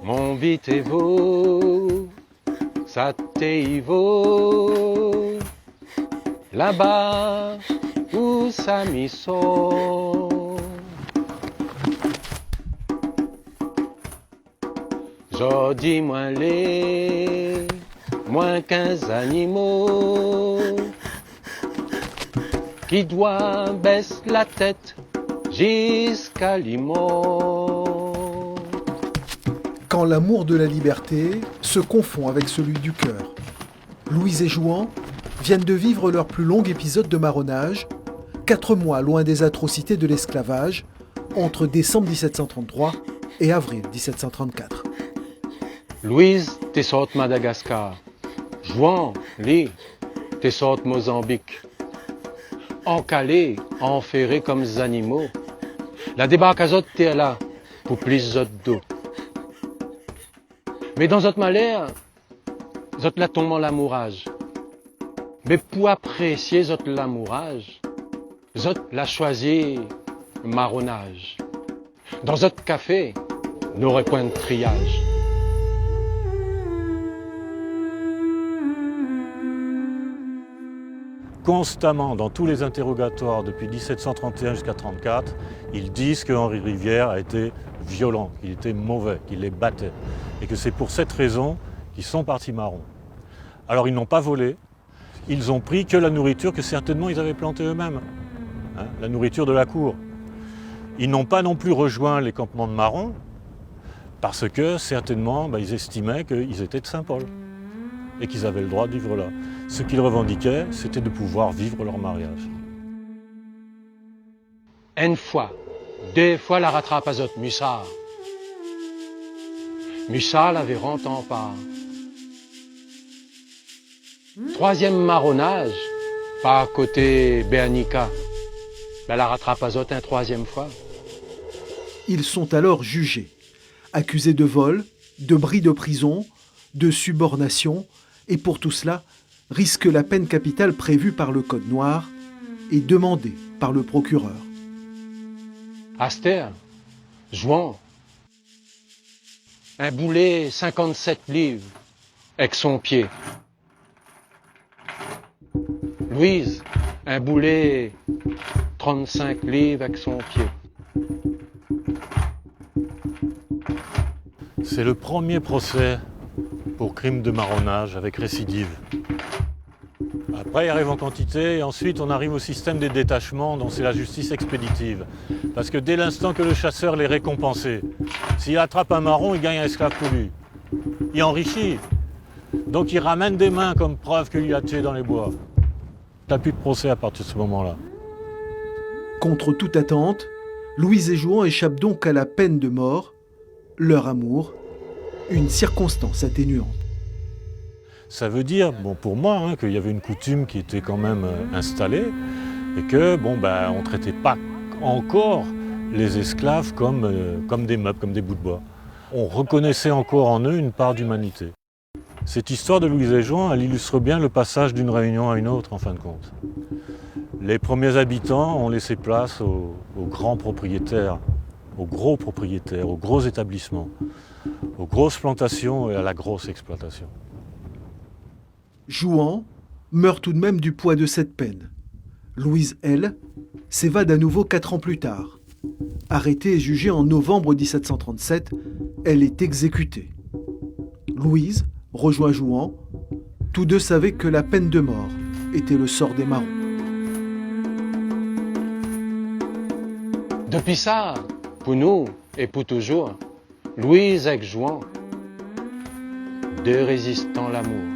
Mon vitevo, sateivo, là-bas où ça m'y sort. J'dis moins les, moins 15 animaux qui doit baisser la tête jusqu'à l'immo. Quand l'amour de la liberté se confond avec celui du cœur. Louise et Jouan viennent de vivre leur plus long épisode de marronnage, 4 mois loin des atrocités de l'esclavage, entre décembre 1733 et avril 1734. Louise, t'es sorte Madagascar. Jouan, lui, t'es sorte Mozambique. Encalé, enferré comme des animaux. La débarcazote t'es là, pour plus d'eau. Mais dans votre malheur, zot la tombe en l'amourage. Mais pour apprécier zot l'amourage, zot la choisi marronnage. Dans zot café, n'aurait point de triage. Constamment, dans tous les interrogatoires depuis 1731 jusqu'à 1934, ils disent que Henri Rivière a été violent, qu'il était mauvais, qu'il les battait. Et que c'est pour cette raison qu'ils sont partis marrons. Alors ils n'ont pas volé, ils ont pris que la nourriture que certainement ils avaient plantée eux-mêmes, hein, la nourriture de la cour. Ils n'ont pas non plus rejoint les campements de marrons, parce que certainement ils estimaient qu'ils étaient de Saint-Paul et qu'ils avaient le droit de vivre là. Ce qu'ils revendiquaient, c'était de pouvoir vivre leur mariage. Une fois, 2 fois la rattrape à zot Mussard. Mussard l'avait rentant pas. 3e marronnage, pas à côté Béanica. La rattrape à zot 3e fois. Ils sont alors jugés, accusés de vol, de bris de prison, de subornation, et pour tout cela, risquent la peine capitale prévue par le Code noir et demandée par le procureur. Aster, Jouan, un boulet 57 livres avec son pied. Louise, un boulet 35 livres avec son pied. C'est le premier procès pour crime de marronnage avec récidive. Après, il arrive en quantité et ensuite on arrive au système des détachements dont c'est la justice expéditive. Parce que dès l'instant que le chasseur les récompensé, s'il attrape un marron, il gagne un esclave pour lui. Il enrichit. Donc il ramène des mains comme preuve qu'il a tué dans les bois. T'as plus de procès à partir de ce moment-là. Contre toute attente, Louise et Jouan échappent donc à la peine de mort, leur amour, une circonstance atténuante. Ça veut dire, pour moi, qu'il y avait une coutume qui était quand même installée et que, on ne traitait pas encore les esclaves comme des meubles, comme des bouts de bois. On reconnaissait encore en eux une part d'humanité. Cette histoire de Louise et Jouan, elle illustre bien le passage d'une réunion à une autre, en fin de compte. Les premiers habitants ont laissé place aux grands propriétaires, aux gros propriétaires, aux gros établissements, aux grosses plantations et à la grosse exploitation. Jouan meurt tout de même du poids de cette peine. Louise, elle, s'évade à nouveau 4 ans plus tard. Arrêtée et jugée en novembre 1737, elle est exécutée. Louise rejoint Jouan. Tous deux savaient que la peine de mort était le sort des marrons. Depuis ça, pour nous et pour toujours, Louise et Jouan, 2 résistants l'amour.